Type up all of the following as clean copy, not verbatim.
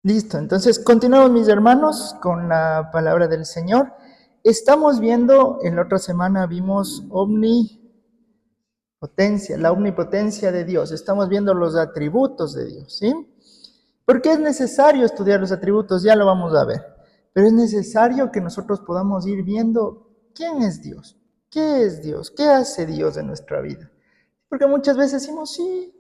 Listo, entonces continuamos, mis hermanos, con la palabra del Señor. Estamos viendo, en la otra semana vimos omnipotencia, la omnipotencia de Dios. Estamos viendo los atributos de Dios, ¿sí? ¿Por qué es necesario estudiar los atributos? Ya lo vamos a ver. Pero es necesario que nosotros podamos ir viendo quién es Dios, qué es Dios, qué hace Dios en nuestra vida. Porque muchas veces decimos, sí,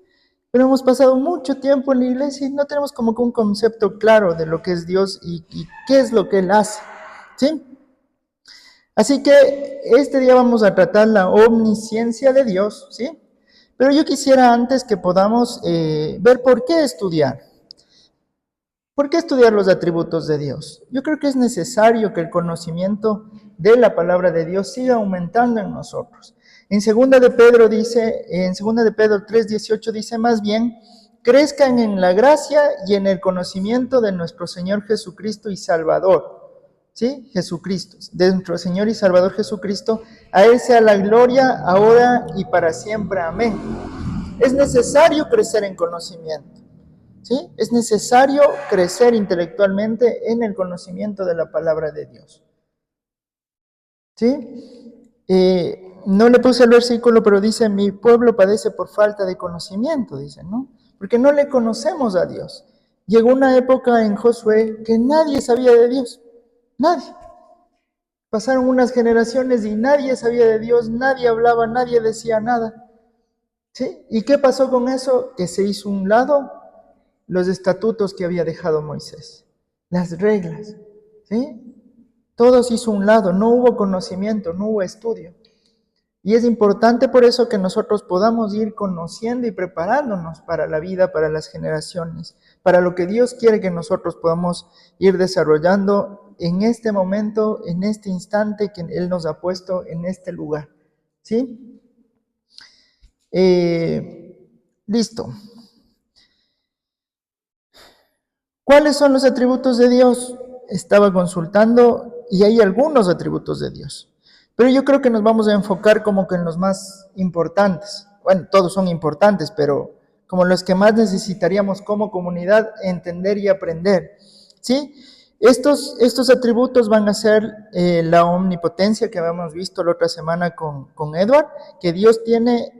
pero hemos pasado mucho tiempo en la iglesia y no tenemos como que un concepto claro de lo que es Dios y qué es lo que Él hace, ¿sí? Así que este día vamos a tratar la omnisciencia de Dios, ¿sí? Pero yo quisiera antes que podamos ver por qué estudiar. ¿Por qué estudiar los atributos de Dios? Yo creo que es necesario que el conocimiento de la palabra de Dios siga aumentando en nosotros. En 2 de Pedro 3:18 dice más bien, crezcan en la gracia y en el conocimiento de nuestro Señor Jesucristo y Salvador. ¿Sí? Jesucristo, de nuestro Señor y Salvador Jesucristo, a Él sea la gloria ahora y para siempre. Amén. Es necesario crecer en conocimiento. ¿Sí? Es necesario crecer intelectualmente en el conocimiento de la palabra de Dios. ¿Sí? No le puse el versículo, pero dice, mi pueblo padece por falta de conocimiento, dice, ¿no? Porque no le conocemos a Dios. Llegó una época en Josué que nadie sabía de Dios, nadie. Pasaron unas generaciones y nadie sabía de Dios, nadie hablaba, nadie decía nada. ¿Sí? ¿Y qué pasó con eso? Que se hizo un lado los estatutos que había dejado Moisés, las reglas, ¿sí? Todo se hizo un lado, no hubo conocimiento, no hubo estudio. Y es importante por eso que nosotros podamos ir conociendo y preparándonos para la vida, para las generaciones, para lo que Dios quiere que nosotros podamos ir desarrollando en este momento, en este instante que Él nos ha puesto en este lugar, ¿sí? Listo. ¿Cuáles son los atributos de Dios? Estaba consultando y hay algunos atributos de Dios. Pero yo creo que nos vamos a enfocar como que en los más importantes. Bueno, todos son importantes, pero como los que más necesitaríamos como comunidad entender y aprender. ¿Sí? Estos atributos van a ser la omnipotencia que habíamos visto la otra semana con Edward, que Dios tiene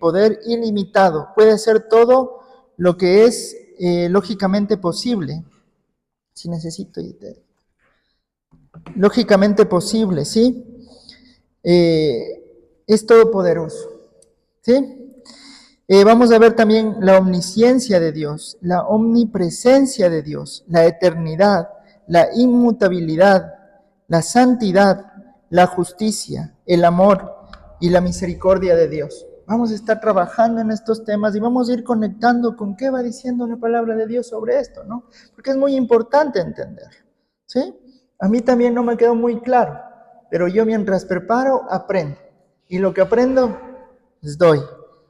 poder ilimitado, puede hacer todo lo que es lógicamente posible. Si necesito, lógicamente posible, ¿sí? Es todopoderoso, ¿sí? Vamos a ver también la omnisciencia de Dios, la omnipresencia de Dios, la eternidad, la inmutabilidad, la santidad, la justicia, el amor y la misericordia de Dios. Vamos a estar trabajando en estos temas y vamos a ir conectando con qué va diciendo la palabra de Dios sobre esto, ¿no? Porque es muy importante entenderlo, ¿sí? A mí también no me quedó muy claro, pero yo mientras preparo, aprendo. Y lo que aprendo, les doy.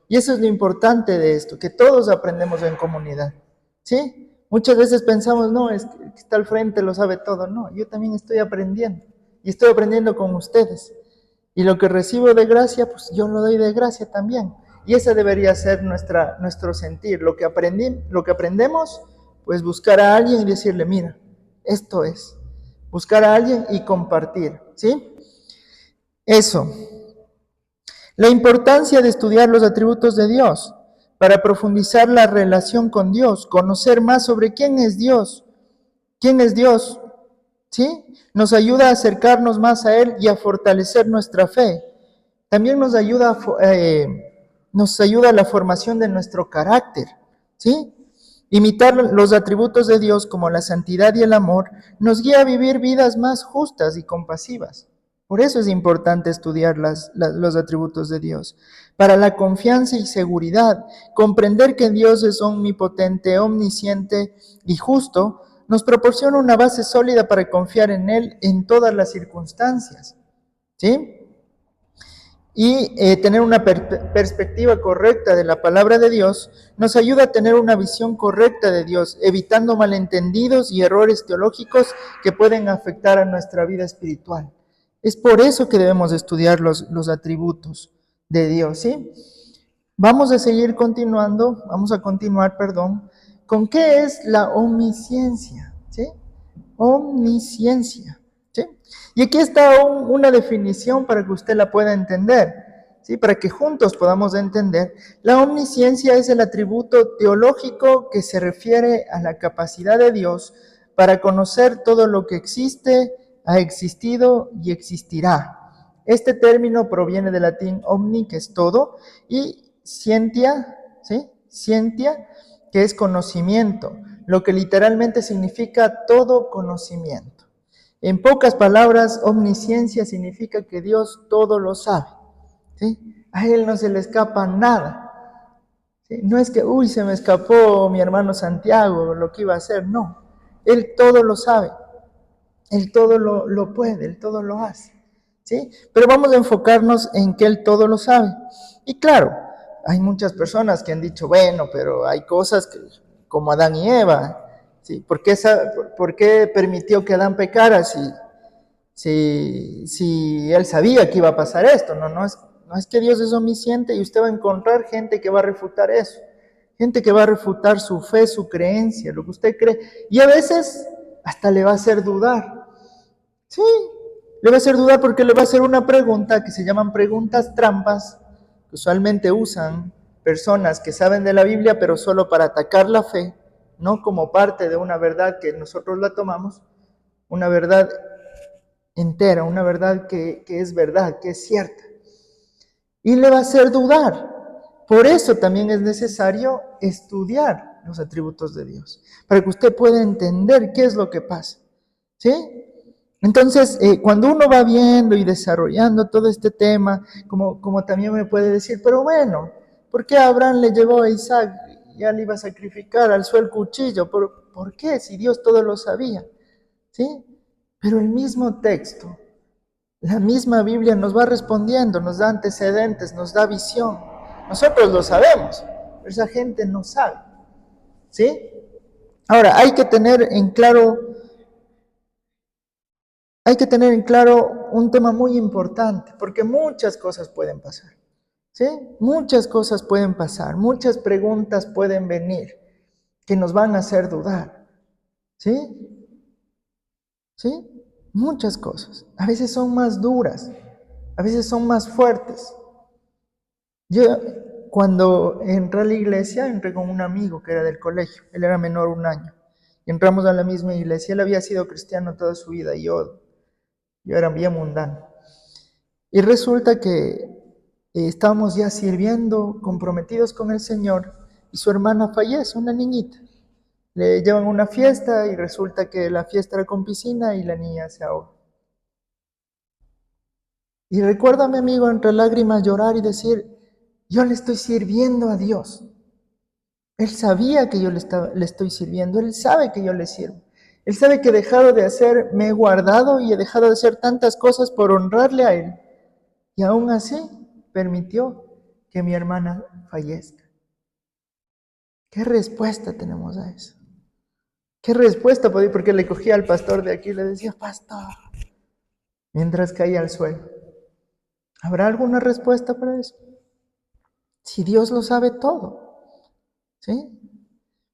Y eso es lo importante de esto, que todos aprendemos en comunidad, ¿sí? Muchas veces pensamos, no, es que está al frente, lo sabe todo. No, yo también estoy aprendiendo. Y estoy aprendiendo con ustedes. Y lo que recibo de gracia, pues yo lo doy de gracia también. Y ese debería ser nuestro sentir. Lo que aprendemos, pues buscar a alguien y decirle, mira, esto es. Buscar a alguien y compartir, ¿sí? Eso. La importancia de estudiar los atributos de Dios para profundizar la relación con Dios, conocer más sobre quién es Dios, ¿sí? Nos ayuda a acercarnos más a Él y a fortalecer nuestra fe. También nos ayuda a la formación de nuestro carácter, ¿sí? Imitar los atributos de Dios como la santidad y el amor nos guía a vivir vidas más justas y compasivas. Por eso es importante estudiar los atributos de Dios. Para la confianza y seguridad, comprender que Dios es omnipotente, omnisciente y justo, nos proporciona una base sólida para confiar en Él en todas las circunstancias, ¿sí? Y tener una perspectiva correcta de la palabra de Dios nos ayuda a tener una visión correcta de Dios, evitando malentendidos y errores teológicos que pueden afectar a nuestra vida espiritual. Es por eso que debemos estudiar los atributos de Dios, ¿sí? Vamos a continuar, ¿Con qué es la omnisciencia? ¿Sí? Omnisciencia. ¿Sí? Y aquí está una definición para que usted la pueda entender, ¿sí? Para que juntos podamos entender. La omnisciencia es el atributo teológico que se refiere a la capacidad de Dios para conocer todo lo que existe, ha existido y existirá. Este término proviene del latín omni, que es todo, y scientia, ¿sí? Scientia, que es conocimiento, lo que literalmente significa todo conocimiento. En pocas palabras, omnisciencia significa que Dios todo lo sabe, ¿sí? A Él no se le escapa nada, ¿sí? No es que, se me escapó mi hermano Santiago, lo que iba a hacer, no. Él todo lo sabe, Él todo lo puede, Él todo lo hace, ¿sí? Pero vamos a enfocarnos en que Él todo lo sabe. Y claro, hay muchas personas que han dicho, bueno, pero hay cosas que, como Adán y Eva, ¿sí? ¿Por qué permitió que Adán pecara si él sabía que iba a pasar esto? No es que Dios es omnisciente y usted va a encontrar gente que va a refutar eso. Gente que va a refutar su fe, su creencia, lo que usted cree. Y a veces hasta le va a hacer dudar. Sí, le va a hacer dudar porque le va a hacer una pregunta que se llaman preguntas trampas, que usualmente usan personas que saben de la Biblia, pero solo para atacar la fe, no como parte de una verdad que nosotros la tomamos, una verdad entera, una verdad que es verdad, que es cierta. Y le va a hacer dudar. Por eso también es necesario estudiar los atributos de Dios, para que usted pueda entender qué es lo que pasa. ¿Sí? Entonces, cuando uno va viendo y desarrollando todo este tema, como también me puede decir, pero bueno, ¿por qué Abraham le llevó a Isaac? Ya le iba a sacrificar, alzó el cuchillo. ¿Por qué? Si Dios todo lo sabía. ¿Sí? Pero el mismo texto, la misma Biblia nos va respondiendo, nos da antecedentes, nos da visión. Nosotros lo sabemos, pero esa gente no sabe. ¿Sí? Ahora, hay que tener en claro un tema muy importante, porque muchas cosas pueden pasar, ¿sí? Muchas cosas pueden pasar, muchas preguntas pueden venir que nos van a hacer dudar, ¿sí? ¿Sí? Muchas cosas. A veces son más duras, a veces son más fuertes. Yo, cuando entré a la iglesia, entré con un amigo que era del colegio, él era menor 1 año, y entramos a la misma iglesia, él había sido cristiano toda su vida, y yo era bien mundano. Y resulta que estábamos ya sirviendo, comprometidos con el Señor, y su hermana fallece, una niñita. Le llevan a una fiesta y resulta que la fiesta era con piscina y la niña se ahoga. Y recuerda a mi amigo entre lágrimas llorar y decir, yo le estoy sirviendo a Dios. Él sabía que yo le estoy sirviendo, Él sabe que yo le sirvo. Él sabe que he dejado de hacer, me he guardado y he dejado de hacer tantas cosas por honrarle a Él. Y aún así permitió que mi hermana fallezca. ¿Qué respuesta tenemos a eso? ¿Qué respuesta? Porque le cogía al pastor de aquí y le decía, pastor, mientras caía al suelo. ¿Habrá alguna respuesta para eso? Si Dios lo sabe todo, ¿sí?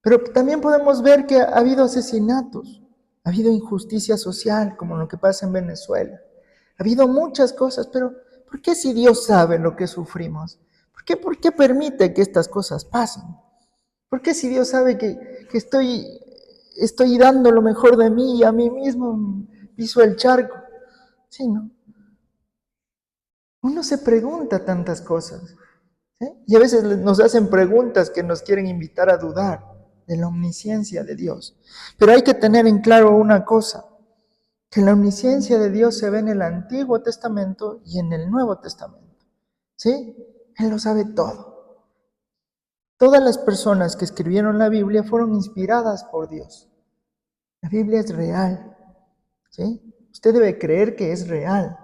Pero también podemos ver que ha habido asesinatos, ha habido injusticia social, como lo que pasa en Venezuela. Ha habido muchas cosas, pero ¿por qué si Dios sabe lo que sufrimos? ¿Por qué permite que estas cosas pasen? ¿Por qué si Dios sabe que estoy dando lo mejor de mí y a mí mismo piso el charco? Sí, ¿no? Uno se pregunta tantas cosas, ¿sí? Y a veces nos hacen preguntas que nos quieren invitar a dudar de la omnisciencia de Dios. Pero hay que tener en claro una cosa, que la omnisciencia de Dios se ve en el Antiguo Testamento y en el Nuevo Testamento, ¿sí? Él lo sabe todo. Todas las personas que escribieron la Biblia fueron inspiradas por Dios. La Biblia es real, ¿sí? Usted debe creer que es real.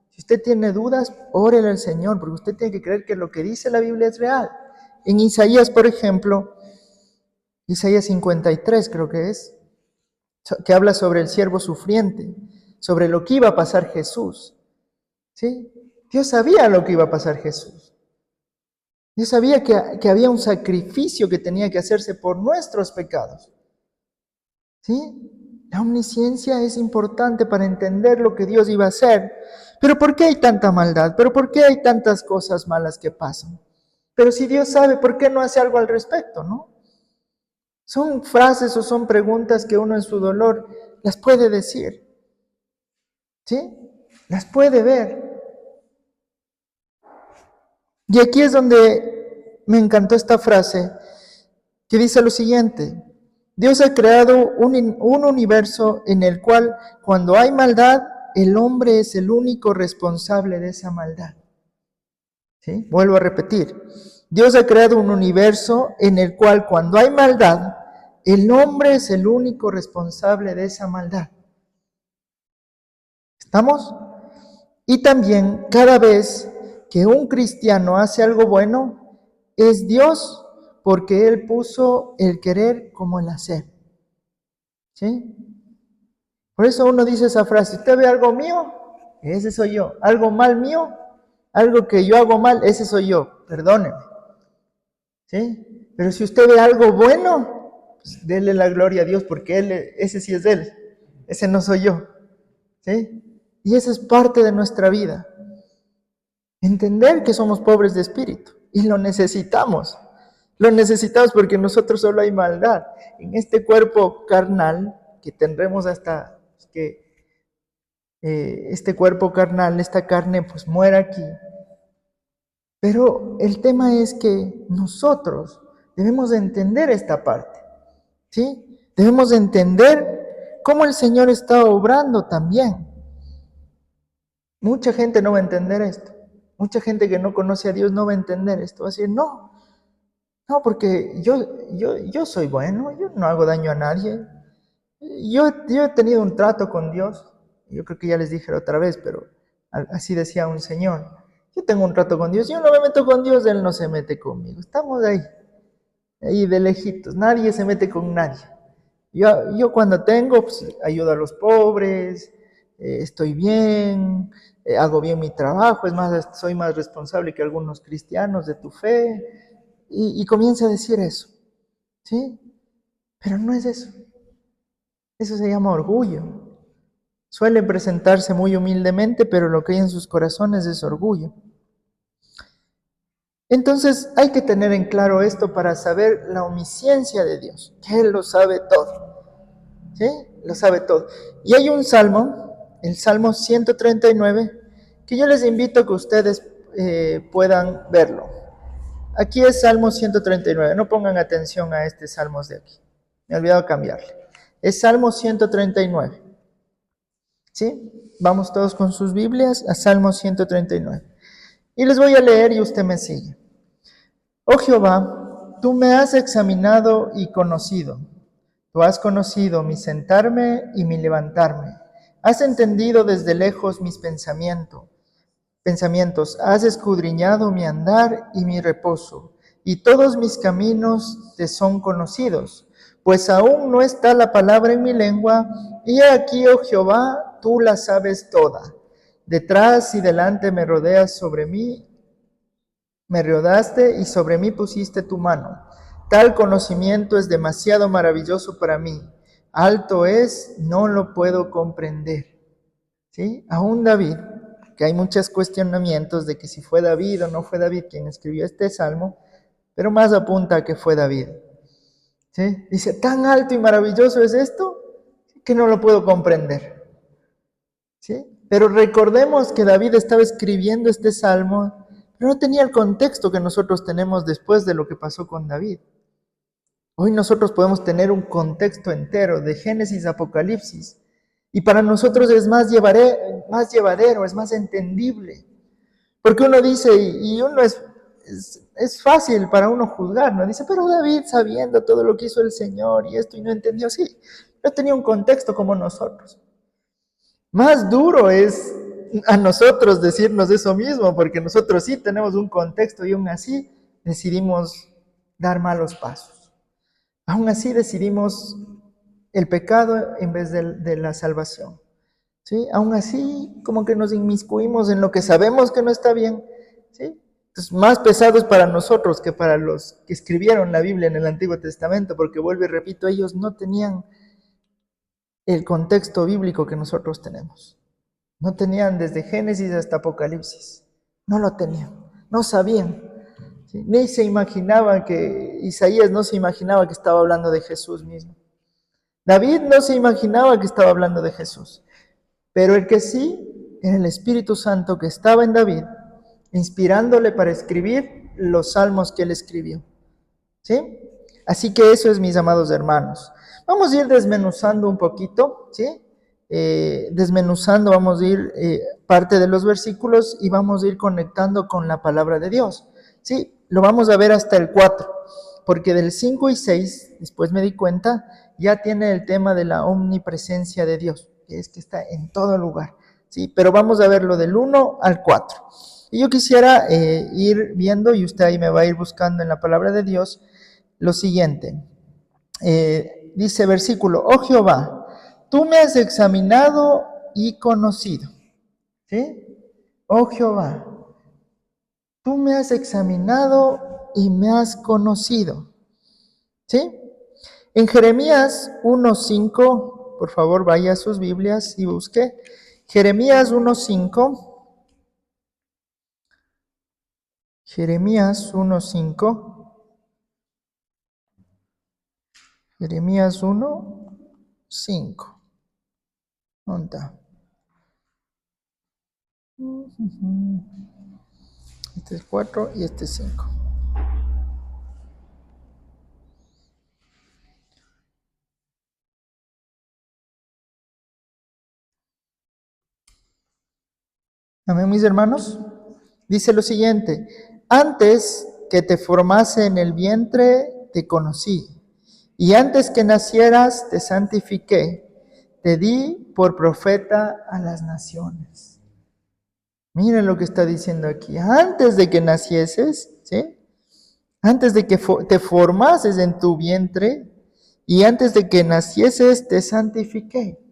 Si usted tiene dudas, órele al Señor, porque usted tiene que creer que lo que dice la Biblia es real. En Isaías, por ejemplo, Isaías 53 creo que es, que habla sobre el siervo sufriente, sobre lo que iba a pasar Jesús, ¿sí? Dios sabía lo que iba a pasar Jesús. Dios sabía que había un sacrificio que tenía que hacerse por nuestros pecados. ¿Sí? La omnisciencia es importante para entender lo que Dios iba a hacer. Pero ¿por qué hay tanta maldad? ¿Pero por qué hay tantas cosas malas que pasan? Pero si Dios sabe, ¿por qué no hace algo al respecto, no? Son frases o son preguntas que uno en su dolor las puede decir. ¿Sí? Las puede ver. Y aquí es donde me encantó esta frase que dice lo siguiente: Dios ha creado un universo en el cual cuando hay maldad, el hombre es el único responsable de esa maldad. ¿Sí? Vuelvo a repetir. Dios ha creado un universo en el cual cuando hay maldad, el hombre es el único responsable de esa maldad. ¿Estamos? Y también cada vez que un cristiano hace algo bueno, es Dios porque Él puso el querer como el hacer. ¿Sí? Por eso uno dice esa frase: ¿usted ve algo mío? Ese soy yo. ¿Algo mal mío? Algo que yo hago mal, ese soy yo. Perdóneme. ¿Sí? Pero si usted ve algo bueno, pues dele la gloria a Dios porque ese sí es Él. Ese no soy yo. ¿Sí? Y esa es parte de nuestra vida. Entender que somos pobres de espíritu y lo necesitamos. Lo necesitamos porque en nosotros solo hay maldad. En este cuerpo carnal que tendremos hasta que este cuerpo carnal, esta carne, pues muera aquí. Pero el tema es que nosotros debemos de entender esta parte, ¿sí? Debemos de entender cómo el Señor está obrando también. Mucha gente no va a entender esto. Mucha gente que no conoce a Dios no va a entender esto. Va a decir: no, porque yo soy bueno, yo no hago daño a nadie. Yo he tenido un trato con Dios. Yo creo que ya les dije otra vez, pero así decía un señor: yo tengo un trato con Dios, yo no me meto con Dios, Él no se mete conmigo. Estamos ahí de lejitos, nadie se mete con nadie. Yo cuando tengo, pues, ayudo a los pobres, estoy bien, hago bien mi trabajo, es más, soy más responsable que algunos cristianos de tu fe, y comienza a decir eso, ¿sí? Pero no es eso. Eso se llama orgullo. Suelen presentarse muy humildemente, pero lo que hay en sus corazones es orgullo. Entonces hay que tener en claro esto para saber la omnisciencia de Dios, que Él lo sabe todo. ¿Sí? Lo sabe todo. Y hay un salmo, el Salmo 139, que yo les invito a que ustedes puedan verlo. Aquí es Salmo 139, no pongan atención a este salmo de aquí. Me he olvidado cambiarle. Es Salmo 139. ¿Sí? Vamos todos con sus Biblias a Salmo 139. Y les voy a leer y usted me sigue. Oh Jehová, tú me has examinado y conocido. Tú has conocido mi sentarme y mi levantarme. Has entendido desde lejos mis pensamientos. Has escudriñado mi andar y mi reposo. Y todos mis caminos te son conocidos. Pues aún no está la palabra en mi lengua. Y aquí, oh Jehová, tú la sabes toda. Detrás y delante me rodeas sobre mí. Me rodeaste y sobre mí pusiste tu mano. Tal conocimiento es demasiado maravilloso para mí. Alto es, no lo puedo comprender. ¿Sí? Aún David, que hay muchos cuestionamientos de que si fue David o no fue David quien escribió este salmo, pero más apunta a que fue David. ¿Sí? Dice: tan alto y maravilloso es esto que no lo puedo comprender. ¿Sí? Pero recordemos que David estaba escribiendo este salmo, pero no tenía el contexto que nosotros tenemos después de lo que pasó con David. Hoy nosotros podemos tener un contexto entero de Génesis a Apocalipsis, y para nosotros es más llevadero, es más entendible. Porque uno dice, y uno es fácil para uno juzgar, ¿no? Dice: pero David, sabiendo todo lo que hizo el Señor y esto, y no entendió. Sí, no tenía un contexto como nosotros. Más duro es a nosotros decirnos eso mismo, porque nosotros sí tenemos un contexto y aún así decidimos dar malos pasos. Aún así decidimos el pecado en vez de la salvación. ¿Sí? Aún así como que nos inmiscuimos en lo que sabemos que no está bien. ¿Sí? Entonces, más pesado es para nosotros que para los que escribieron la Biblia en el Antiguo Testamento, porque vuelvo y repito, ellos no tenían el contexto bíblico que nosotros tenemos. No tenían desde Génesis hasta Apocalipsis. No lo tenían, no sabían. ¿Sí? Ni se imaginaba que, Isaías no se imaginaba que estaba hablando de Jesús mismo. David no se imaginaba que estaba hablando de Jesús. Pero el que sí era el Espíritu Santo que estaba en David, inspirándole para escribir los salmos que él escribió. ¿Sí? Así que eso es, mis amados hermanos. Vamos a ir desmenuzando un poquito, ¿sí? Desmenuzando, vamos a ir parte de los versículos y vamos a ir conectando con la palabra de Dios. ¿Sí? Lo vamos a ver hasta el 4, porque del 5 y 6, después me di cuenta, ya tiene el tema de la omnipresencia de Dios, que es que está en todo lugar. ¿Sí? Pero vamos a verlo del 1 al 4. Y yo quisiera ir viendo, y usted ahí me va a ir buscando en la palabra de Dios, lo siguiente. Dice versículo: oh Jehová, tú me has examinado y conocido. ¿Sí? Oh Jehová, tú me has examinado y me has conocido. ¿Sí? En Jeremías 1:5, por favor vaya a sus Biblias y busque. Jeremías 1:5. Jeremías 1:5. Jeremías 1:5. ¿Dónde está? Este es 4 y este es 5. Amén, mis hermanos. Dice lo siguiente: antes que te formase en el vientre, te conocí, y antes que nacieras, te santifiqué, te di por profeta a las naciones. Miren lo que está diciendo aquí. Antes de que nacieses, ¿sí? Antes de que te formases en tu vientre, y antes de que nacieses, te santifiqué.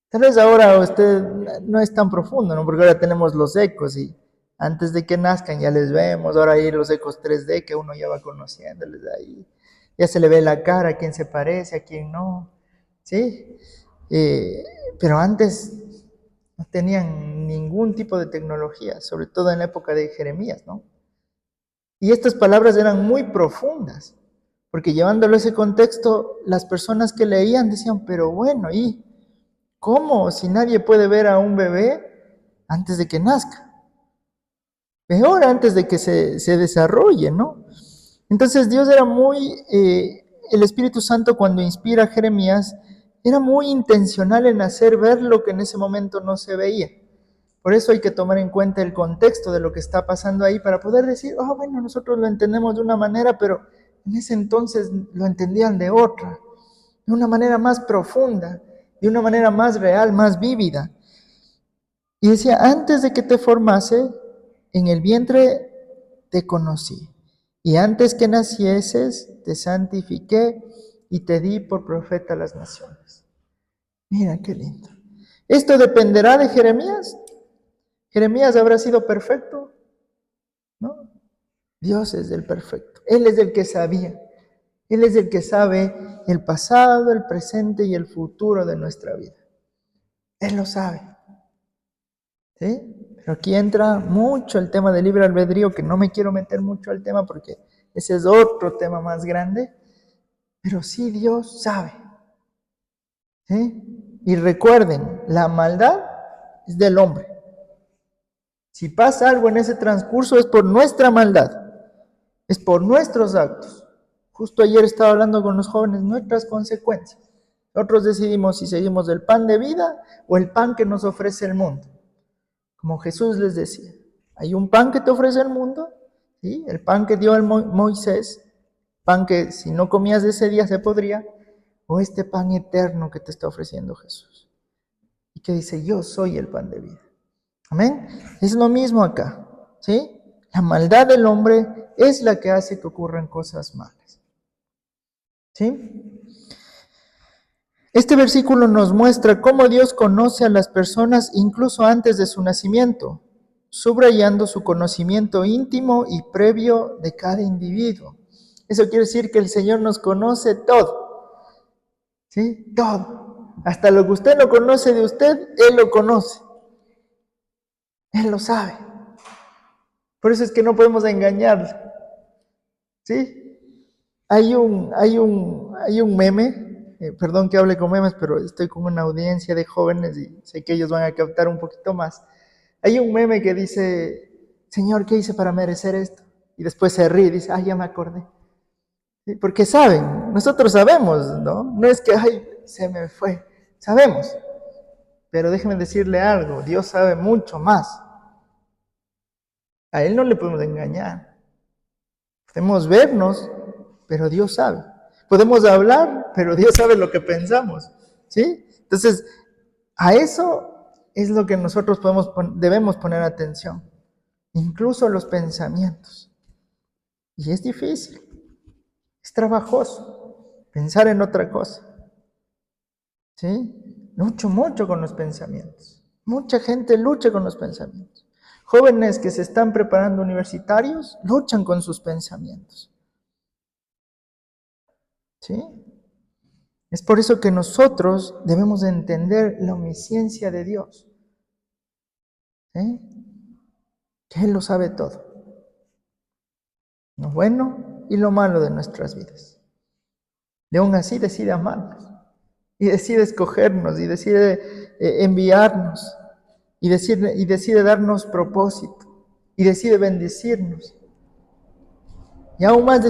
Tal vez ahora usted no es tan profundo, ¿no? Porque ahora tenemos los ecos y antes de que nazcan ya les vemos. Ahora hay los ecos 3D que uno ya va conociéndoles ahí. Ya se le ve la cara, a quién se parece, a quién no. ¿Sí? Pero antes no tenían ningún tipo de tecnología, sobre todo en la época de Jeremías, ¿no? Y estas palabras eran muy profundas, porque llevándolo a ese contexto, las personas que leían decían, pero bueno, ¿y cómo? Si nadie puede ver a un bebé antes de que nazca. Peor antes de que se desarrolle, ¿no? Entonces Dios era muy, el Espíritu Santo cuando inspira a Jeremías, era muy intencional en hacer ver lo que en ese momento no se veía. Por eso hay que tomar en cuenta el contexto de lo que está pasando ahí para poder decir, oh, bueno, nosotros lo entendemos de una manera, pero en ese entonces lo entendían de otra, de una manera más profunda, de una manera más real, más vívida. Y decía, antes de que te formase, en el vientre te conocí. Y antes que nacieses, te santifiqué y te di por profeta a las naciones. Mira qué lindo. ¿Esto dependerá de Jeremías? ¿Jeremías habrá sido perfecto? No. Dios es el perfecto. Él es el que sabía. Él es el que sabe el pasado, el presente y el futuro de nuestra vida. Él lo sabe. ¿Sí? Pero aquí entra mucho el tema del libre albedrío, que no me quiero meter mucho al tema porque ese es otro tema más grande. Pero sí Dios sabe. ¿Sí? Y recuerden, la maldad es del hombre. Si pasa algo en ese transcurso es por nuestra maldad, es por nuestros actos. Justo ayer estaba hablando con los jóvenes, nuestras consecuencias. Nosotros decidimos si seguimos el pan de vida o el pan que nos ofrece el mundo. Como Jesús les decía, hay un pan que te ofrece el mundo, ¿sí? El pan que dio el Moisés, pan que si no comías de ese día se podría, o este pan eterno que te está ofreciendo Jesús. Y que dice, yo soy el pan de vida. Amén. Es lo mismo acá, ¿sí? La maldad del hombre es la que hace que ocurran cosas malas. ¿Sí? Este versículo nos muestra cómo Dios conoce a las personas incluso antes de su nacimiento. subrayando su conocimiento íntimo y previo de cada individuo. Eso quiere decir que el Señor nos conoce todo, ¿sí? Todo. Hasta lo que usted no conoce de usted, Él lo conoce. Él lo sabe. Por eso es que no podemos engañarle, ¿sí? Hay un meme, perdón que hable con memes, pero estoy con una audiencia de jóvenes y sé que ellos van a captar un poquito más. Hay un meme que dice, Señor, ¿qué hice para merecer esto? Y después se ríe y dice, ya me acordé. ¿Sí? Porque saben, nosotros sabemos, ¿no? No es que, se me fue, sabemos. Pero déjeme decirle algo, Dios sabe mucho más. A Él no le podemos engañar. Podemos vernos, pero Dios sabe. Podemos hablar, pero Dios sabe lo que pensamos, ¿sí? Entonces, a eso es lo que nosotros debemos poner atención. Incluso los pensamientos. Y es difícil, es trabajoso pensar en otra cosa, ¿sí? Lucho mucho con los pensamientos. Mucha gente lucha con los pensamientos. Jóvenes que se están preparando universitarios luchan con sus pensamientos, ¿sí? Es por eso que nosotros debemos entender la omnisciencia de Dios, ¿sí? Que Él lo sabe todo, lo bueno y lo malo de nuestras vidas. Y aún así decide amarnos, y decide escogernos, y decide enviarnos, y decide darnos propósito, y decide bendecirnos. Y aún más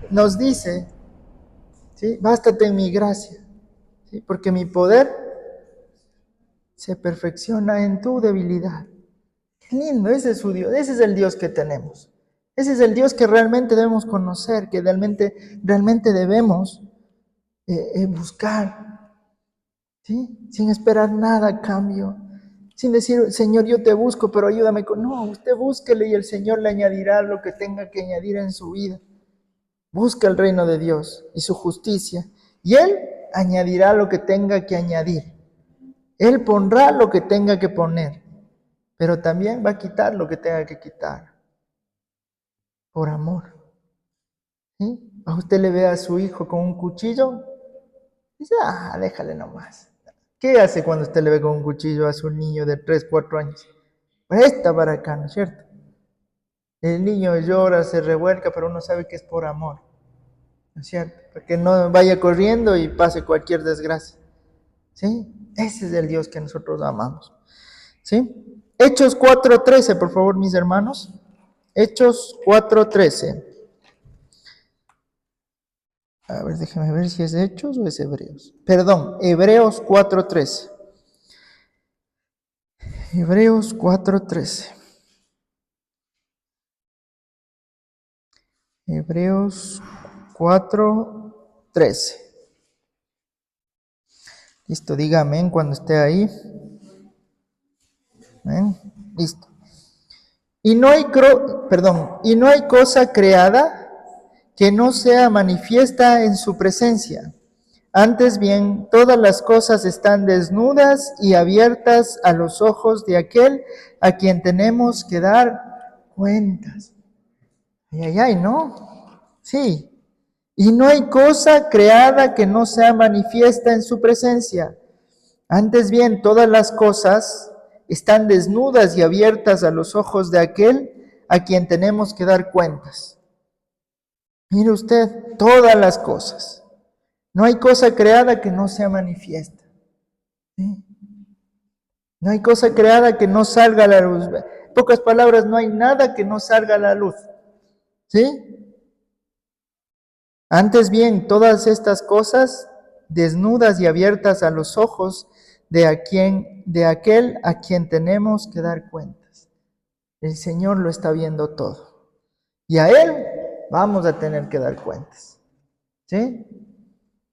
nos dice, ¿sí? Bástate en mi gracia, ¿sí? Porque mi poder se perfecciona en tu debilidad. Qué lindo, ese es su Dios, ese es el Dios que tenemos. Ese es el Dios que realmente debemos conocer, que realmente debemos buscar, ¿sí? Sin esperar nada a cambio, sin decir, Señor, yo te busco, pero ayúdame con... No, usted búsquele y el Señor le añadirá lo que tenga que añadir en su vida. Busca el reino de Dios y su justicia, y Él añadirá lo que tenga que añadir. Él pondrá lo que tenga que poner, pero también va a quitar lo que tenga que quitar, por amor. ¿Sí? A usted le ve a su hijo con un cuchillo, dice, déjale nomás. ¿Qué hace cuando usted le ve con un cuchillo a su niño de 3, 4 años? Presta para acá, ¿no es cierto? El niño llora, se revuelca, pero uno sabe que es por amor, ¿no es cierto? Para que no vaya corriendo y pase cualquier desgracia. ¿Sí? Ese es el Dios que nosotros amamos. ¿Sí? Hechos 4:13, por favor, mis hermanos. Hechos 4:13. A ver, déjeme ver si es Hechos o es Hebreos. Perdón, Hebreos 4:13. Hebreos 4:13. Hebreos 4:13. Listo, diga amén cuando esté ahí. Amén. Listo. Y no hay cosa creada que no sea manifiesta en su presencia. Antes bien, todas las cosas están desnudas y abiertas a los ojos de aquel a quien tenemos que dar cuentas. Ay, ¿no? Sí. Y no hay cosa creada que no sea manifiesta en su presencia. Antes bien, todas las cosas están desnudas y abiertas a los ojos de aquel a quien tenemos que dar cuentas. Mire usted, todas las cosas. No hay cosa creada que no sea manifiesta. ¿Sí? No hay cosa creada que no salga a la luz. En pocas palabras, no hay nada que no salga a la luz. ¿Sí? Antes bien, todas estas cosas desnudas y abiertas a los ojos de aquel a quien tenemos que dar cuentas. El Señor lo está viendo todo. Y a Él vamos a tener que dar cuentas. ¿Sí?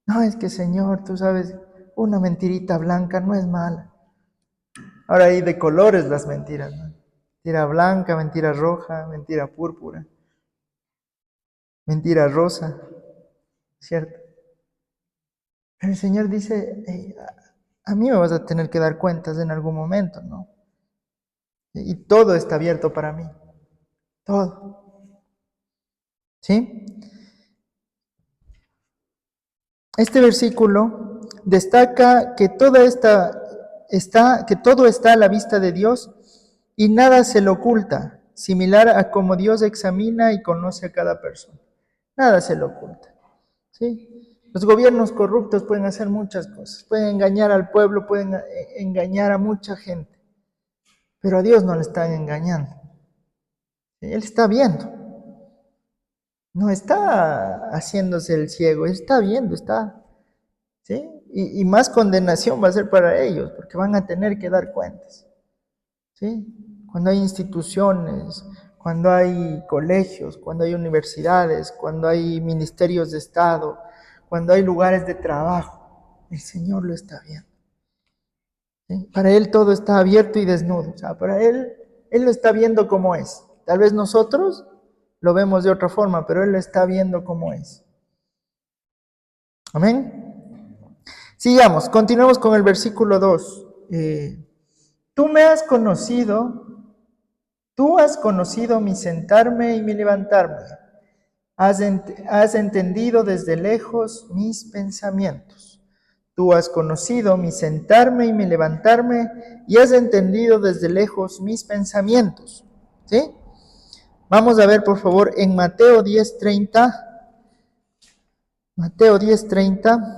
No, es que Señor, tú sabes, una mentirita blanca no es mala. Ahora hay de colores las mentiras, ¿no? Mentira blanca, mentira roja, mentira púrpura, mentira rosa, ¿cierto? Pero el Señor dice, hey, a mí me vas a tener que dar cuentas en algún momento, ¿no? Y todo está abierto para mí. Todo. ¿Sí? Este versículo destaca que todo está a la vista de Dios y nada se le oculta, similar a como Dios examina y conoce a cada persona. Nada se le oculta. ¿Sí? Los gobiernos corruptos pueden hacer muchas cosas, pueden engañar al pueblo, pueden engañar a mucha gente, pero a Dios no le están engañando. Él está viendo, no está haciéndose el ciego, Él está viendo, está, ¿sí? Y más condenación va a ser para ellos, porque van a tener que dar cuentas, ¿sí? Cuando hay instituciones, cuando hay colegios, cuando hay universidades, cuando hay ministerios de Estado, cuando hay lugares de trabajo, el Señor lo está viendo. ¿Sí? Para Él todo está abierto y desnudo. O sea, para Él lo está viendo como es. Tal vez nosotros lo vemos de otra forma, pero Él lo está viendo como es. Amén. Sigamos, continuamos con el versículo 2. Tú me has conocido, tú has conocido mi sentarme y mi levantarme. Has entendido desde lejos mis pensamientos. Tú has conocido mi sentarme y mi levantarme y has entendido desde lejos mis pensamientos. ¿Sí? Vamos a ver, por favor, en Mateo 10:30. Mateo 10:30.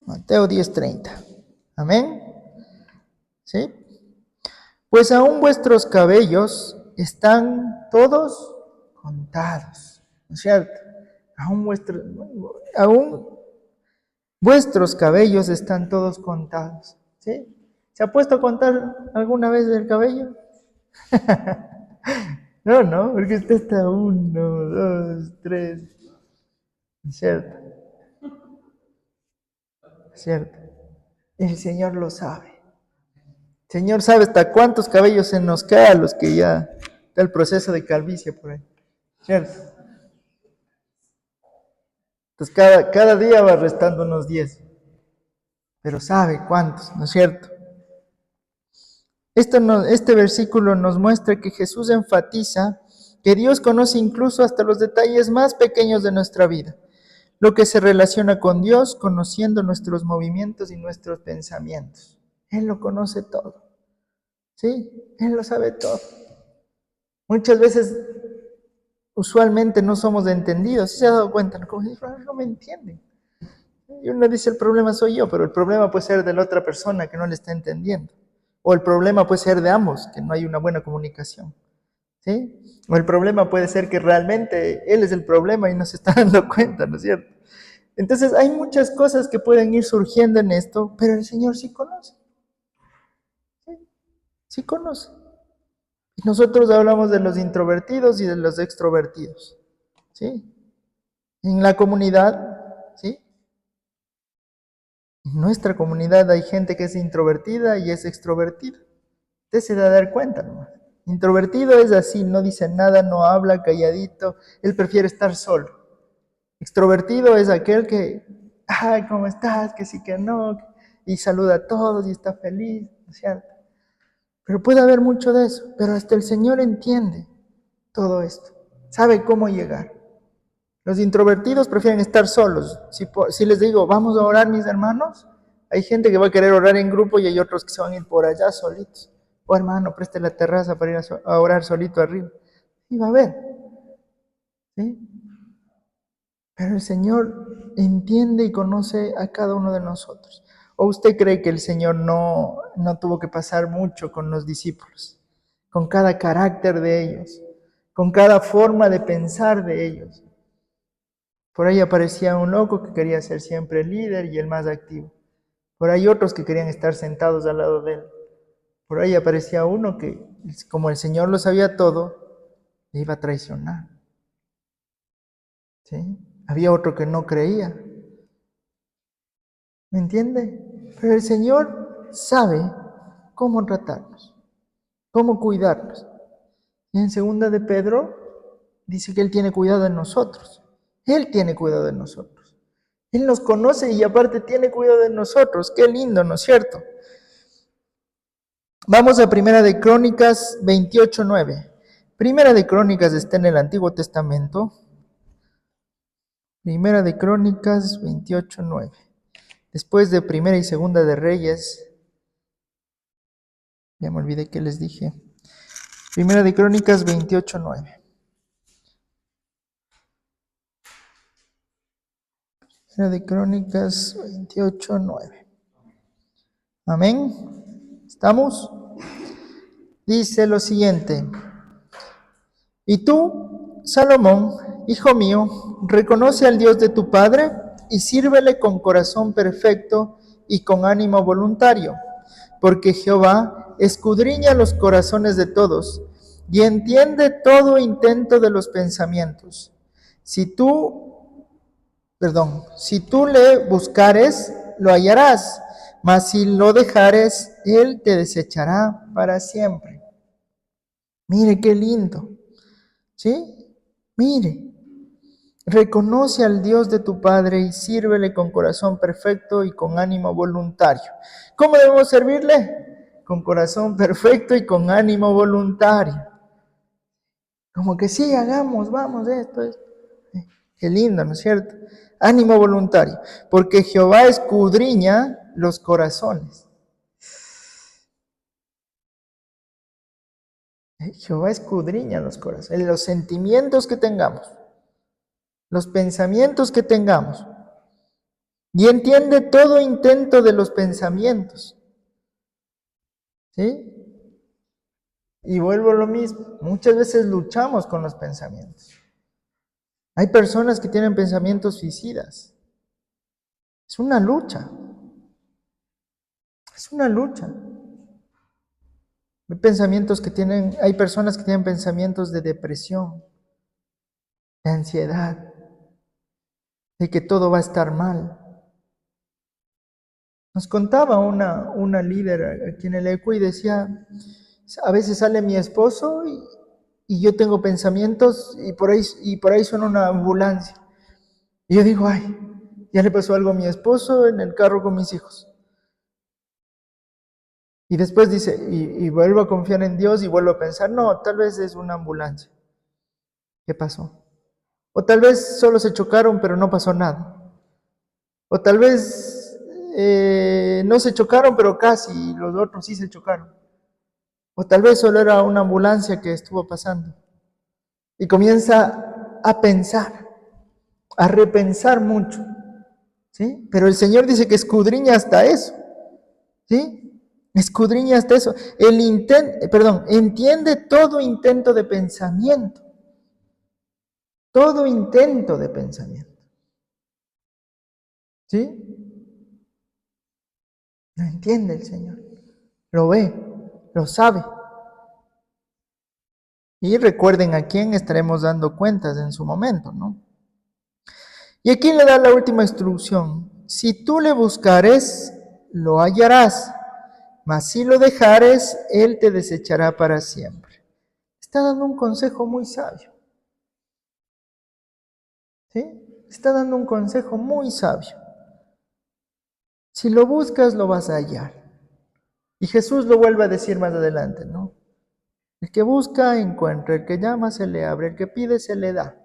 Mateo 10:30. Amén. ¿Sí? Pues aún vuestros cabellos están todos contados. ¿No es cierto? Aún vuestros cabellos están todos contados. ¿Sí? ¿Se ha puesto a contar alguna vez el cabello? No, no, porque usted está 1, 2, 3. ¿Cierto? ¿Cierto? El Señor lo sabe. El Señor sabe hasta cuántos cabellos se nos cae a los que ya está el proceso de calvicie por ahí. ¿Cierto? Entonces cada día va restando unos 10. Pero sabe cuántos, ¿no es cierto? Este versículo nos muestra que Jesús enfatiza que Dios conoce incluso hasta los detalles más pequeños de nuestra vida, lo que se relaciona con Dios, conociendo nuestros movimientos y nuestros pensamientos. Él lo conoce todo, ¿sí? Él lo sabe todo. Muchas veces, usualmente no somos entendidos. ¿Sí se ha dado cuenta? Como si no me entienden. Y uno dice, el problema soy yo, pero el problema puede ser de la otra persona que no le está entendiendo. O el problema puede ser de ambos, que no hay una buena comunicación. ¿Sí? O el problema puede ser que realmente él es el problema y no se está dando cuenta, ¿no es cierto? Entonces hay muchas cosas que pueden ir surgiendo en esto, pero el Señor sí conoce. Sí, sí conoce. Y nosotros hablamos de los introvertidos y de los extrovertidos. ¿Sí? En la comunidad, ¿sí? En nuestra comunidad hay gente que es introvertida y es extrovertida. Usted se da a dar cuenta nomás. Introvertido es así, no dice nada, no habla, calladito. Él prefiere estar solo. Extrovertido es aquel que, ay, ¿cómo estás? Que sí, que no. Y saluda a todos y está feliz, ¿no es cierto? Pero puede haber mucho de eso. Pero hasta el Señor entiende todo esto. Sabe cómo llegar. Los introvertidos prefieren estar solos. Si les digo, vamos a orar, mis hermanos, hay gente que va a querer orar en grupo y hay otros que se van a ir por allá solitos. Oh, hermano, preste la terraza para ir a orar solito arriba. Y va a ver. ¿Sí? Pero el Señor entiende y conoce a cada uno de nosotros. ¿O usted cree que el Señor no tuvo que pasar mucho con los discípulos? Con cada carácter de ellos, con cada forma de pensar de ellos. Por ahí aparecía un loco que quería ser siempre el líder y el más activo. Por ahí otros que querían estar sentados al lado de él. Por ahí aparecía uno que, como el Señor lo sabía todo, le iba a traicionar. ¿Sí? Había otro que no creía. ¿Me entiende? Pero el Señor sabe cómo tratarnos, cómo cuidarnos. Y en segunda de Pedro dice que Él tiene cuidado de nosotros. Él tiene cuidado de nosotros. Él nos conoce y aparte tiene cuidado de nosotros. Qué lindo, ¿no es cierto? Vamos a Primera de Crónicas 28:9. Primera de Crónicas está en el Antiguo Testamento. Primera de Crónicas 28:9. Después de Primera y Segunda de Reyes. Ya me olvidé que les dije. Primera de Crónicas 28:9. Primera de Crónicas 28:9. Amén. ¿Estamos? Dice lo siguiente. Y tú, Salomón, hijo mío, reconoce al Dios de tu Padre y sírvele con corazón perfecto y con ánimo voluntario, porque Jehová escudriña los corazones de todos y entiende todo intento de los pensamientos. Si tú le buscares, lo hallarás, mas si lo dejares, él te desechará para siempre. Mire qué lindo. ¿Sí? Mire, reconoce al Dios de tu Padre y sírvele con corazón perfecto y con ánimo voluntario. ¿Cómo debemos servirle? Con corazón perfecto y con ánimo voluntario. Como que sí, hagamos, vamos, esto. Qué lindo, ¿no es cierto? Ánimo voluntario, porque Jehová escudriña los corazones. Jehová escudriña los corazones, los sentimientos que tengamos, los pensamientos que tengamos, y entiende todo intento de los pensamientos. ¿Sí? Y vuelvo a lo mismo, muchas veces luchamos con los pensamientos. Hay personas que tienen pensamientos suicidas. Es una lucha. Es una lucha. Hay personas que tienen pensamientos de depresión, de ansiedad, de que todo va a estar mal. Nos contaba una líder aquí en el ECO y decía, a veces sale mi esposo y yo tengo pensamientos y por ahí suena una ambulancia. Y yo digo, ay, ya le pasó algo a mi esposo en el carro con mis hijos. Y después dice, y vuelvo a confiar en Dios y vuelvo a pensar, no, tal vez es una ambulancia. ¿Qué pasó? O tal vez solo se chocaron, pero no pasó nada. O tal vez no se chocaron, pero casi, los otros sí se chocaron. O tal vez solo era una ambulancia que estuvo pasando. Y comienza a pensar, a repensar mucho. ¿Sí? Pero el Señor dice que escudriña hasta eso. ¿Sí? Escudriña hasta eso. Entiende todo intento de pensamiento. Todo intento de pensamiento. ¿Sí? Lo entiende el Señor. Lo ve, lo sabe. Y recuerden a quién estaremos dando cuentas en su momento, ¿no? Y aquí le da la última instrucción. Si tú le buscares, lo hallarás. Mas si lo dejares, él te desechará para siempre. Está dando un consejo muy sabio. ¿Sí? Está dando un consejo muy sabio. Si lo buscas, lo vas a hallar. Y Jesús lo vuelve a decir más adelante, ¿no? El que busca, encuentra. El que llama, se le abre. El que pide, se le da.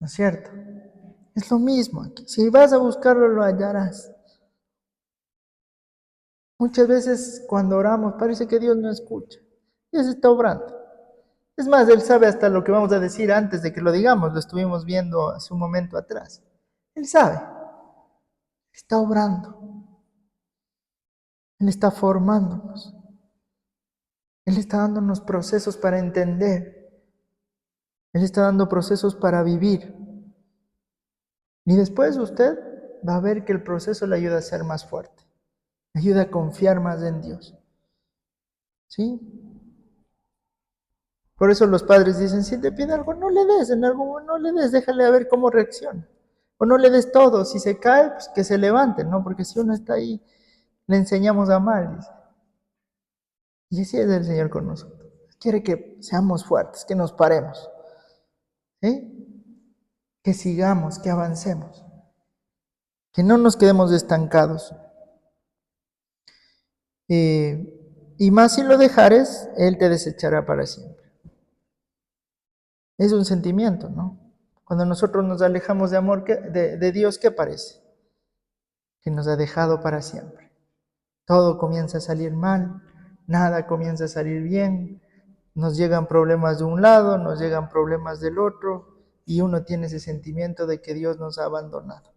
¿No es cierto? Es lo mismo aquí. Si vas a buscarlo, lo hallarás. Muchas veces cuando oramos parece que Dios no escucha. Dios está obrando. Es más, Él sabe hasta lo que vamos a decir antes de que lo digamos. Lo estuvimos viendo hace un momento atrás. Él sabe. Está obrando. Él está formándonos. Él está dándonos procesos para entender. Él está dando procesos para vivir. Y después usted va a ver que el proceso le ayuda a ser más fuerte. Le ayuda a confiar más en Dios. ¿Sí? Por eso los padres dicen, si te pide algo, no le des, en algo no le des, déjale a ver cómo reacciona. O no le des todo, si se cae, pues que se levante, ¿no? Porque si uno está ahí, le enseñamos a mal, dice. Y así es el Señor con nosotros. Quiere que seamos fuertes, que nos paremos. Que sigamos, que avancemos, que no nos quedemos estancados. Y más si lo dejares, Él te desechará para siempre. Es un sentimiento, ¿no? Cuando nosotros nos alejamos de amor de Dios, ¿qué parece? Que nos ha dejado para siempre. Todo comienza a salir mal, nada comienza a salir bien, nos llegan problemas de un lado, nos llegan problemas del otro, y uno tiene ese sentimiento de que Dios nos ha abandonado.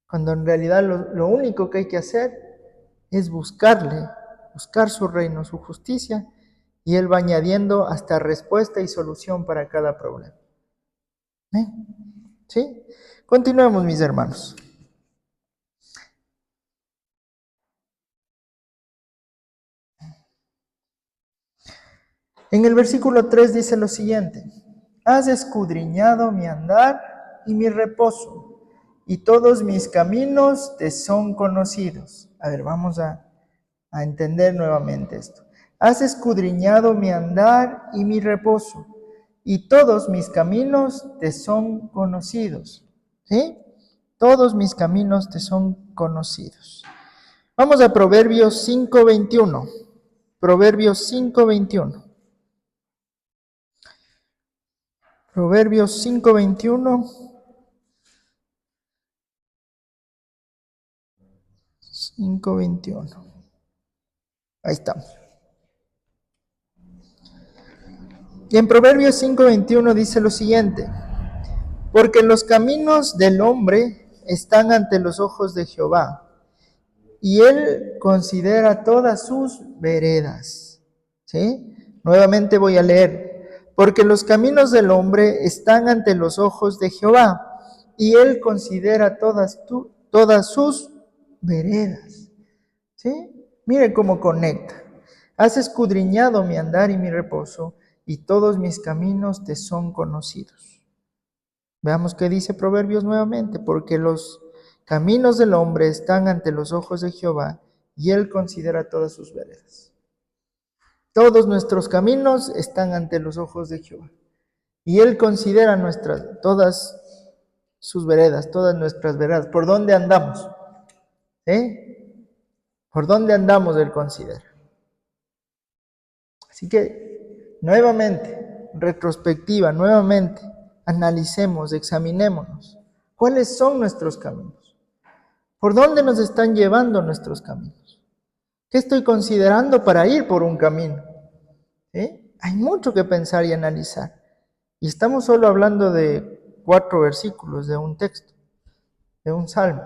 Cuando en realidad lo único que hay que hacer es buscarle, buscar su reino, su justicia, y Él va añadiendo hasta respuesta y solución para cada problema. ¿Sí? Continuemos, mis hermanos. En el versículo 3 dice lo siguiente: has escudriñado mi andar y mi reposo, y todos mis caminos te son conocidos. A ver, vamos a entender nuevamente esto. Has escudriñado mi andar y mi reposo, y todos mis caminos te son conocidos. ¿Sí? Todos mis caminos te son conocidos. Vamos a Proverbios 5:21. Proverbios 5:21. Proverbios 5:21. 5:21. Ahí estamos. Y en Proverbios 5:21 dice lo siguiente: porque los caminos del hombre están ante los ojos de Jehová, y él considera todas sus veredas. ¿Sí? Nuevamente voy a leer: porque los caminos del hombre están ante los ojos de Jehová, y él considera todas sus veredas. ¿Sí? Mire cómo conecta. Has escudriñado mi andar y mi reposo, y todos mis caminos te son conocidos. Veamos qué dice Proverbios nuevamente: porque los caminos del hombre están ante los ojos de Jehová, y él considera todas sus veredas. Todos nuestros caminos están ante los ojos de Jehová, y él considera todas sus veredas, todas nuestras veredas. ¿Por dónde andamos? ¿Por dónde andamos? Él considera. Así que, nuevamente, retrospectiva, nuevamente, analicemos, examinémonos. ¿Cuáles son nuestros caminos? ¿Por dónde nos están llevando nuestros caminos? ¿Qué estoy considerando para ir por un camino? Hay mucho que pensar y analizar. Y estamos solo hablando de 4 versículos de un texto, de un salmo.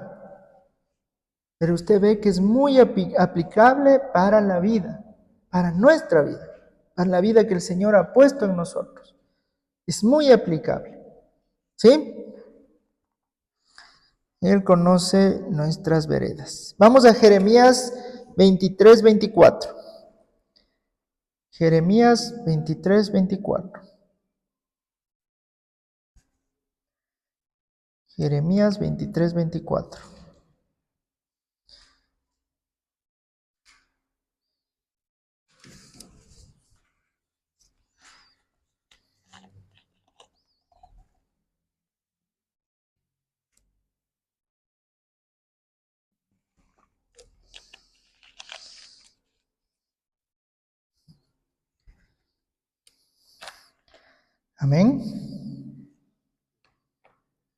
Pero usted ve que es muy aplicable para la vida, para nuestra vida, para la vida que el Señor ha puesto en nosotros. Es muy aplicable. ¿Sí? Él conoce nuestras veredas. Vamos a Jeremías 23:24. Jeremías 23:24. Jeremías 23:24. Amén.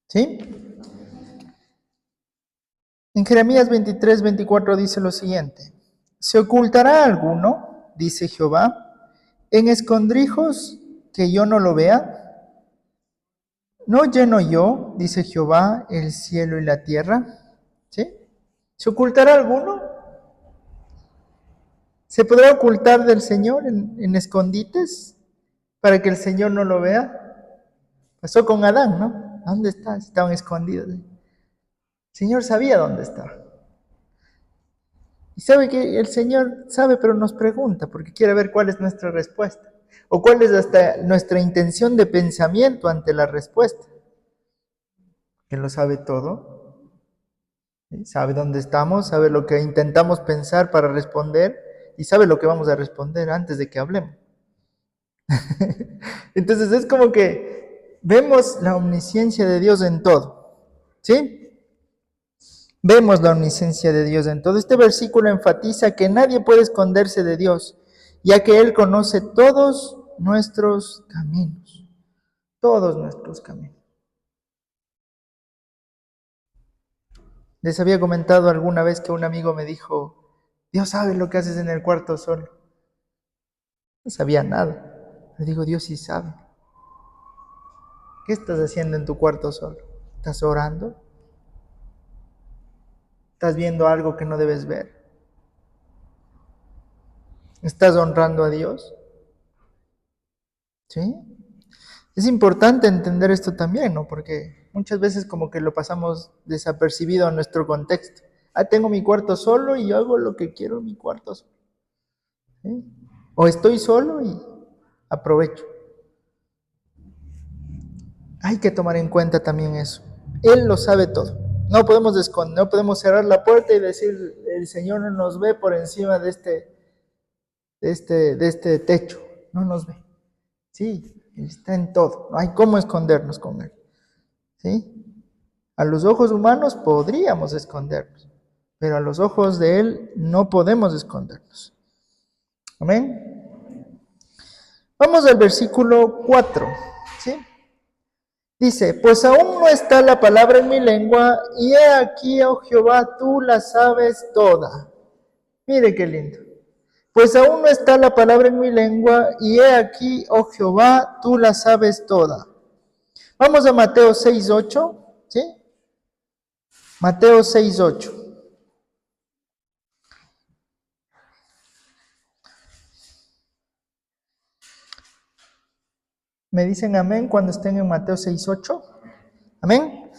¿Sí? En Jeremías 23:24 dice lo siguiente: ¿se ocultará alguno, dice Jehová, en escondrijos que yo no lo vea? ¿No lleno yo, dice Jehová, el cielo y la tierra? ¿Sí? ¿Se ocultará alguno? ¿Se podrá ocultar del Señor en escondites para que el Señor no lo vea? Pasó con Adán, ¿no? ¿Dónde está? Estaban escondidos. El Señor sabía dónde estaba. Y sabe que el Señor sabe, pero nos pregunta porque quiere ver cuál es nuestra respuesta. O cuál es hasta nuestra intención de pensamiento ante la respuesta. Él lo sabe todo. ¿Sí? Sabe dónde estamos, sabe lo que intentamos pensar para responder y sabe lo que vamos a responder antes de que hablemos. Entonces es como que vemos la omnisciencia de Dios en todo, ¿sí? Vemos la omnisciencia de Dios en todo. Este versículo enfatiza que nadie puede esconderse de Dios, ya que Él conoce todos nuestros caminos, todos nuestros caminos. Les había comentado alguna vez que un amigo me dijo, Dios sabe lo que haces en el cuarto solo. No sabía nada. Le digo, Dios sí sabe. ¿Qué estás haciendo en tu cuarto solo? ¿Estás orando? ¿Estás viendo algo que no debes ver? ¿Estás honrando a Dios? ¿Sí? Es importante entender esto también, ¿no? Porque muchas veces como que lo pasamos desapercibido a nuestro contexto. Ah, tengo mi cuarto solo y yo hago lo que quiero en mi cuarto solo. ¿Sí? O estoy solo y aprovecho. Hay que tomar en cuenta también eso. Él lo sabe todo. No podemos esconder, no podemos cerrar la puerta y decir, el Señor no nos ve por encima de este techo. No nos ve. Sí, Él está en todo. No hay cómo escondernos con Él. ¿Sí? A los ojos humanos podríamos escondernos, pero a los ojos de Él no podemos escondernos. Amén. Vamos al versículo 4. ¿Sí? Dice, pues aún no está la palabra en mi lengua, y he aquí, oh Jehová, tú la sabes toda. Mire qué lindo. Pues aún no está la palabra en mi lengua, y he aquí, oh Jehová, tú la sabes toda. Vamos a Mateo 6:8, ¿sí? Mateo 6:8. ¿Me dicen amén cuando estén en Mateo 6:8? Amén.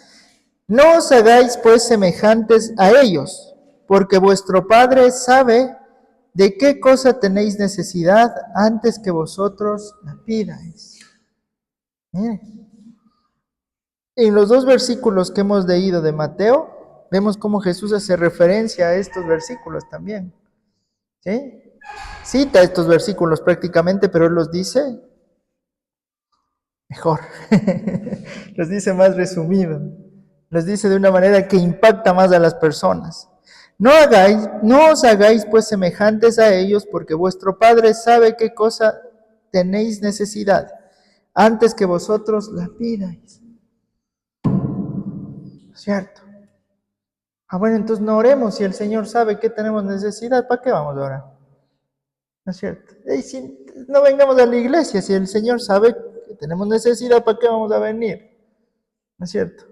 No os hagáis pues semejantes a ellos, porque vuestro Padre sabe de qué cosa tenéis necesidad antes que vosotros la pidáis. Miren. En los dos versículos que hemos leído de Mateo, vemos cómo Jesús hace referencia a estos versículos también. ¿Sí? Cita estos versículos prácticamente, pero él los dice mejor. Los dice más resumido. Los dice de una manera que impacta más a las personas. No os hagáis pues semejantes a ellos, porque vuestro Padre sabe qué cosa tenéis necesidad, antes que vosotros la pidáis. ¿Cierto? Ah, bueno, entonces no oremos si el Señor sabe que tenemos necesidad, ¿para qué vamos a orar? ¿No es cierto? Y si no vengamos a la iglesia, si el Señor sabe que tenemos necesidad, ¿para qué vamos a venir? ¿No es cierto?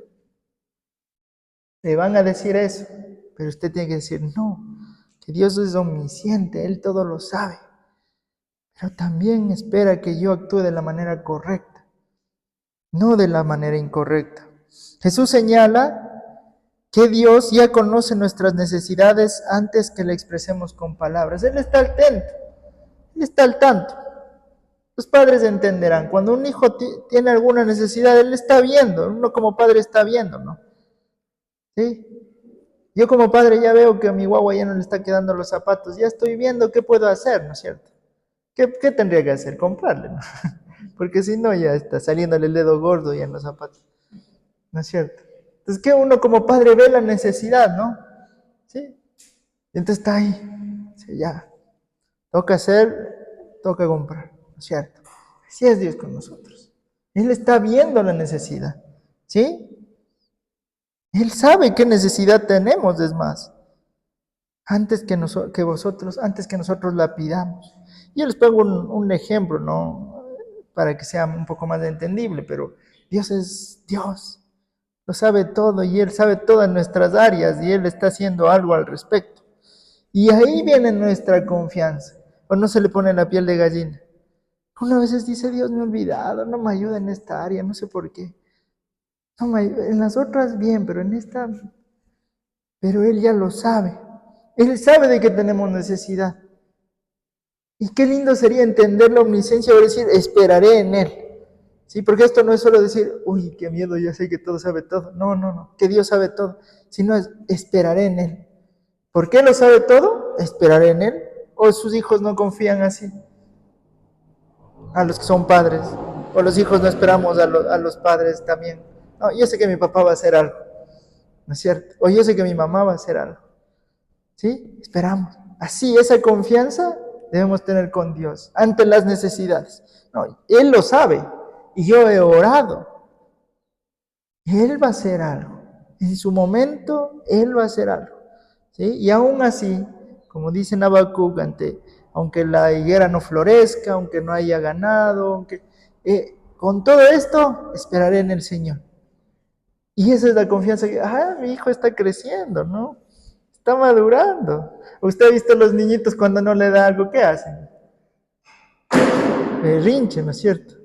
Le van a decir eso, pero usted tiene que decir, no, que Dios es omnisciente, Él todo lo sabe, pero también espera que yo actúe de la manera correcta, no de la manera incorrecta. Jesús señala que Dios ya conoce nuestras necesidades antes que le expresemos con palabras. Él está atento, Él está al tanto. Los padres entenderán, cuando un hijo tiene alguna necesidad, Él está viendo, uno como padre está viendo, ¿no? ¿Sí? Yo como padre ya veo que a mi guagua ya no le está quedando los zapatos, ya estoy viendo qué puedo hacer, ¿no es cierto? ¿Qué tendría que hacer? Comprarle, ¿no? Porque si no ya está saliéndole el dedo gordo ya en los zapatos, ¿no es cierto? Entonces que uno como padre ve la necesidad, ¿no? ¿Sí? Entonces está ahí, sí, ya, toca hacer, toca comprar, ¿no es cierto? Así es Dios con nosotros. Él está viendo la necesidad, ¿sí? Él sabe qué necesidad tenemos, es más. Antes que vosotros, antes que nosotros la pidamos. Yo les pongo un ejemplo, ¿no? Para que sea un poco más entendible, pero Dios es Dios, lo sabe todo y Él sabe todas nuestras áreas y Él está haciendo algo al respecto. Y ahí viene nuestra confianza, o no se le pone la piel de gallina. Una vez dice, Dios me ha olvidado, no me ayuda en esta área, no sé por qué. En las otras bien, pero en esta, pero Él ya lo sabe. Él sabe de que tenemos necesidad. Y qué lindo sería entender la omnisciencia y decir, esperaré en Él. ¿Sí? Porque esto no es solo decir, uy, qué miedo, ya sé que todo sabe todo. No, no, no, que Dios sabe todo. Sino es, esperaré en Él. ¿Por qué lo sabe todo? Esperaré en Él. ¿O sus hijos no confían así? A los que son padres. O los hijos no esperamos a los padres también. No, yo sé que mi papá va a hacer algo, ¿no es cierto? O yo sé que mi mamá va a hacer algo. ¿Sí? Esperamos. Así, esa confianza debemos tener con Dios ante las necesidades. No, Él lo sabe y yo he orado. Él va a hacer algo. En su momento, Él va a hacer algo. ¿Sí? Y aún así, como dice Habacuc, aunque la higuera no florezca, aunque no haya ganado, con todo esto, esperaré en el Señor. Y esa es la confianza que, mi hijo está creciendo, ¿no? Está madurando. ¿Usted ha visto a los niñitos cuando no le da algo? ¿Qué hacen? Berrinche, ¿no es cierto?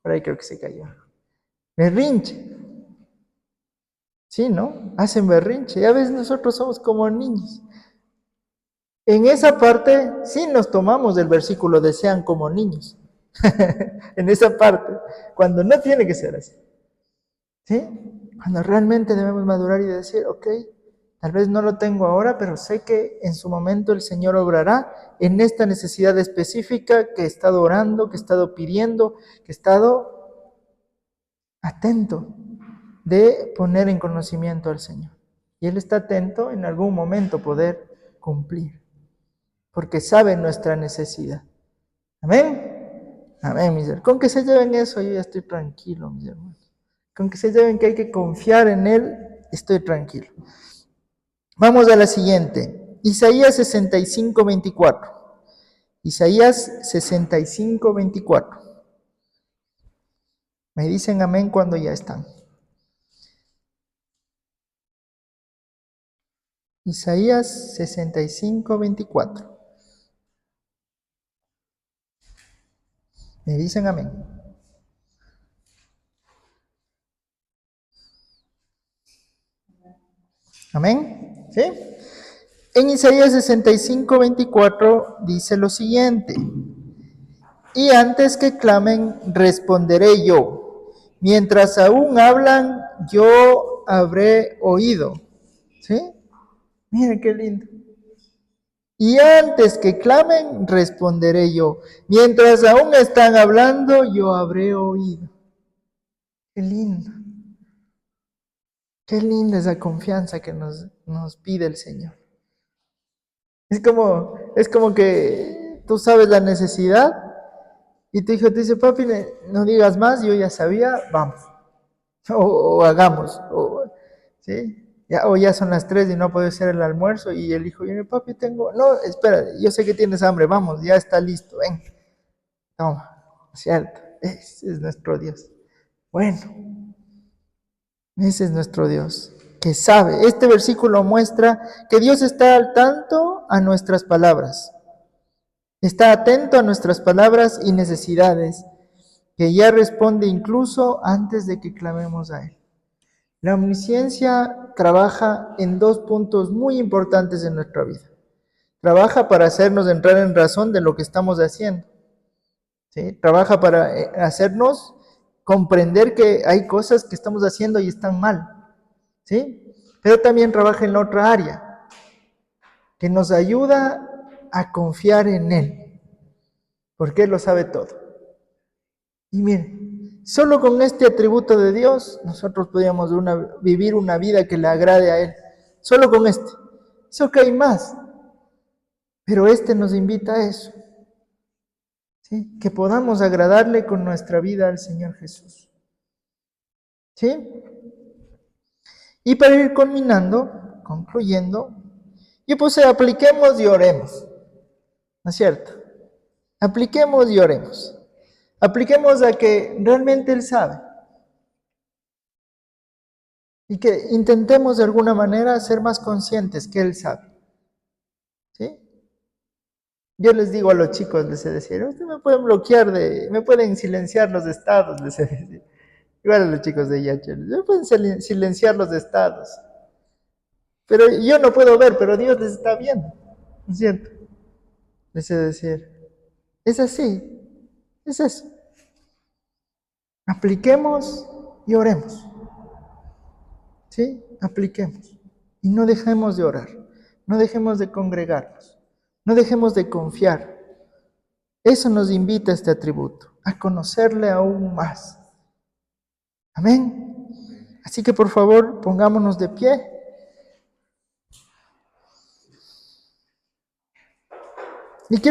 Por ahí creo que se cayó. Berrinche. Sí, ¿no? Hacen berrinche. Y a veces nosotros somos como niños. En esa parte sí nos tomamos del versículo de sean como niños. En esa parte, cuando no tiene que ser así. ¿Sí? Cuando realmente debemos madurar y decir, ok, tal vez no lo tengo ahora, pero sé que en su momento el Señor obrará en esta necesidad específica que he estado orando, que he estado pidiendo, que he estado atento de poner en conocimiento al Señor. Y Él está atento en algún momento poder cumplir, porque sabe nuestra necesidad. Amén. Amén, mis hermanos. Con que se lleven eso, yo ya estoy tranquilo, mis hermanos. Con que se lleven que hay que confiar en Él, estoy tranquilo. Vamos a la siguiente. Isaías 65, 24. Isaías 65, 24. Me dicen amén cuando ya están. Isaías 65, 24. Me dicen amén. Amén. ¿Sí? En Isaías 65, 24 dice lo siguiente. Y antes que clamen, responderé yo. Mientras aún hablan, yo habré oído. ¿Sí? Miren qué lindo. Y antes que clamen, responderé yo. Mientras aún están hablando, yo habré oído. Qué lindo. Qué linda esa confianza que nos pide el Señor. Es como que tú sabes la necesidad y tu hijo te dice, papi, no digas más, yo ya sabía, vamos. O hagamos. ¿Sí? O ya son las 3 y no puede ser el almuerzo y el hijo viene, papi, no, espera, yo sé que tienes hambre, vamos, ya está listo, ven. Toma, ¿cierto? Ese es nuestro Dios. Bueno, ese es nuestro Dios, que sabe. Este versículo muestra que Dios está al tanto a nuestras palabras. Está atento a nuestras palabras y necesidades, que ya responde incluso antes de que clamemos a Él. La omnisciencia trabaja en dos puntos muy importantes en nuestra vida. Trabaja para hacernos entrar en razón de lo que estamos haciendo. ¿Sí? Trabaja para hacernos comprender que hay cosas que estamos haciendo y están mal. ¿Sí? Pero también trabaja en la otra área, que nos ayuda a confiar en Él, porque Él lo sabe todo. Y miren, solo con este atributo de Dios, nosotros podríamos vivir una vida que le agrade a Él. Solo con este. Eso que hay más, pero este nos invita a eso. ¿Sí? Que podamos agradarle con nuestra vida al Señor Jesús. ¿Sí? Y para ir concluyendo, yo puse apliquemos y oremos. ¿No es cierto? Apliquemos y oremos. Apliquemos a que realmente Él sabe. Y que intentemos de alguna manera ser más conscientes que Él sabe. ¿Sí? Yo les digo a los chicos, les he decir, ustedes me pueden bloquear, me pueden silenciar los estados, les he decir. Igual a los chicos de IH, me pueden silenciar los estados. Pero yo no puedo ver, pero Dios les está viendo. ¿No es cierto? Les he decir, es así, es eso. Apliquemos y oremos. ¿Sí? Apliquemos. Y no dejemos de orar. No dejemos de congregarnos. No dejemos de confiar. Eso nos invita este atributo, a conocerle aún más. Amén. Así que por favor, pongámonos de pie.